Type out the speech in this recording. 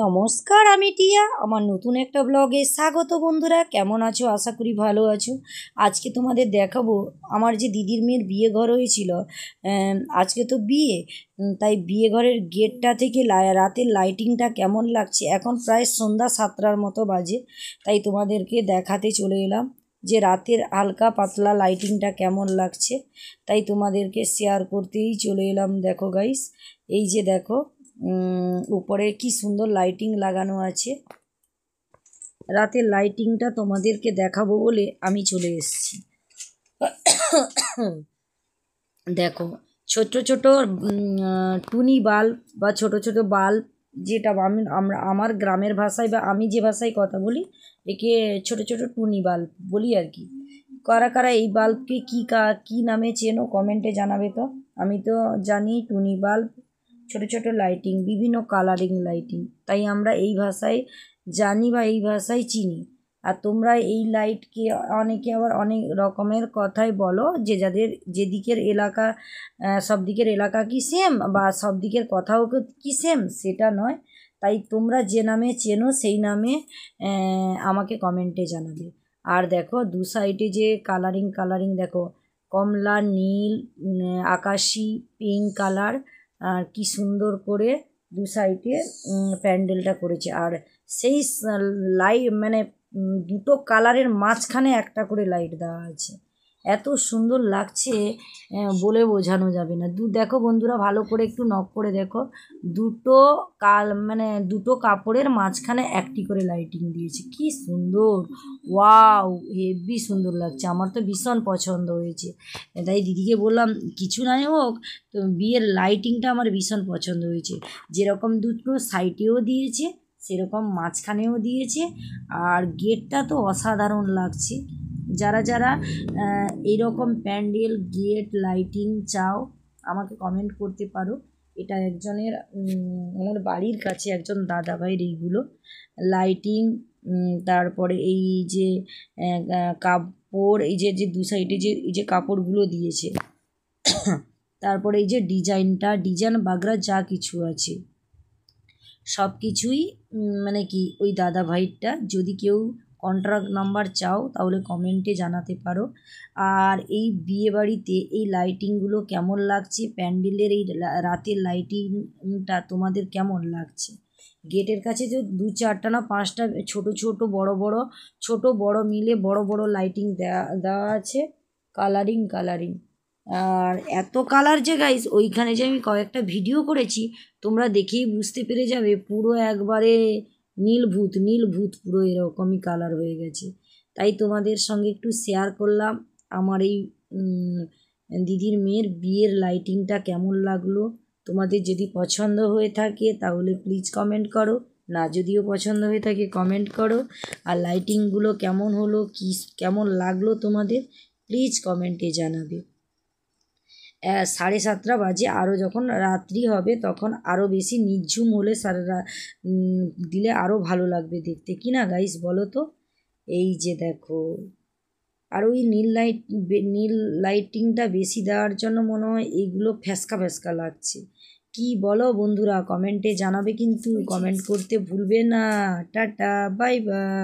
নমস্কার, আমি টিয়া। আমার নতুন একটা ব্লগে স্বাগত। বন্ধুরা, কেমন আছো? আশা করি ভালো আছো। আজকে তোমাদের দেখাবো আমার যে দিদির মেয়ের বিয়ে ঘর হয়েছিল। আজকে তো বিয়ে, তাই বিয়ে ঘরের গেটটা থেকে রাতের লাইটিংটা কেমন লাগছে। এখন প্রায় সন্ধ্যা 7টার মতো বাজে, তাই তোমাদেরকে দেখাতে চলে এলাম যে রাতের হালকা পাতলা লাইটিংটা কেমন লাগছে। তাই তোমাদেরকে শেয়ার করতেই চলে এলাম। দেখো গাইস, এই যে দেখো উপরে কি সুন্দর লাইটিং লাগানো আছে। রাতের লাইটিংটা তোমাদেরকে দেখাবো বলে আমি চলে এসেছি। দেখো, ছোট ছোট টুনি বাল্ব বা ছোট ছোট বাল্ব, যেটা আমার গ্রামের ভাষায় বা আমি যে ভাষায় কথা বলি, একে ছোট ছোট টুনি বাল্ব বলি আর কি। কারা কারা এই বাল্বকে কী নামে চেনো কমেন্টে জানাবে তো। আমি তো জানি টুনি বাল্ব, ছোট ছোট লাইটিং, বিভিন্ন কালারিং লাইটিং, তাই আমরা এই ভাষায় জানি বা এই ভাষায় চিনি। আর তোমরা এই লাইটকে অনেকে আবার অনেক রকমের কথাই বলো, যে যাদের যেদিকের এলাকা, সব দিকের এলাকা কি সেম বা সব দিকের কথাও কি সেম সেটা নয়। তাই তোমরা যে নামে চেনো সেই নামে আমাকে কমেন্টে জানাবে। আর দেখো দু সাইডে যে কালারিং দেখো, কমলা, নীল, আকাশি, পিঙ্ক কালার, আর কি সুন্দর করে দু সাইডে প্যান্ডেলটা করেছে। আর সেই লাইট দুটো কালারের মাঝখানে একটা করে লাইট দেওয়া আছে। এত সুন্দর লাগছে, বলে বোঝানো যাবে না। দেখো বন্ধুরা, ভালো করে একটু নক করে দেখো, দুটো দুটো কাপড়ের মাঝখানে একটি করে লাইটিং দিয়েছে। কি সুন্দর, ওয়াও, হেভি সুন্দর লাগছে। আমার তো ভীষণ পছন্দ হয়েছে। তাই দিদিকে বললাম কিছু নাই হোক, তো বিয়ের লাইটিংটা আমার ভীষণ পছন্দ হয়েছে। যেরকম দুটো সাইডেও দিয়েছে সেরকম মাঝখানেও দিয়েছে। আর গেটটা তো অসাধারণ লাগছে। যারা যারা এইরকম প্যান্ডেল, গেট, লাইটিং চাও আমাকে কমেন্ট করতে পারো। এটা একজনের আমার বাড়ির কাছে একজন দাদাভাইয়ের এইগুলো লাইটিং। তারপরে এই যে কাপড়, এই যে দু সাইডে যে এই যে কাপড়গুলো দিয়েছে, তারপরে এই যে ডিজাইন বাগড়া যা কিছু আছে সব কিছুই কি ওই দাদা ভাইটা। যদি কেউ কন্ট্রাক্ট নাম্বার চাও তাহলে কমেন্টে জানাতে পারো। আর এই বিয়েবাড়িতে এই লাইটিংগুলো কেমন লাগছে, প্যান্ডেলের এই রাতের লাইটিংটা তোমাদের কেমন লাগছে। গেটের কাছে যে 2-4টা না 5টা ছোট ছোট বড় মিলে বড় লাইটিং দেওয়া আছে, কালারিং। আর এত কালার যে গাইস, ওইখানে যে আমি কয়েকটা ভিডিও করেছি তোমরা দেখেই বুঝতে পেরে যাবে, পুরো একবারে নীল ভূত পুরো এরকমই কালার হয়ে গেছে। তাই তোমাদের সঙ্গে একটু শেয়ার করলাম আমার এই দিদির মেয়ের বিয়ের লাইটিংটা কেমন লাগলো। তোমাদের যদি পছন্দ হয়ে থাকে তাহলে প্লিজ কমেন্ট করো, না যদিও পছন্দ হয়ে থাকে কমেন্ট করো। আর লাইটিংগুলো কেমন হলো, কেমন লাগলো তোমাদের প্লিজ কমেন্টে জানাবে। 7:30 বাজে, আরও যখন রাত্রি হবে তখন আরও বেশি নিঝুম হলে দিলে আরও ভালো লাগবে দেখতে, কি না গাইস বলো তো। এই যে দেখো, আর ওই নীল লাইটিংটা বেশি দেওয়ার জন্য মনে হয় এইগুলো ফ্যাসকা লাগছে। কি বলো বন্ধুরা, কমেন্টে জানাবে কিন্তু, কমেন্ট করতে ভুলবে না। Tata, bye bye.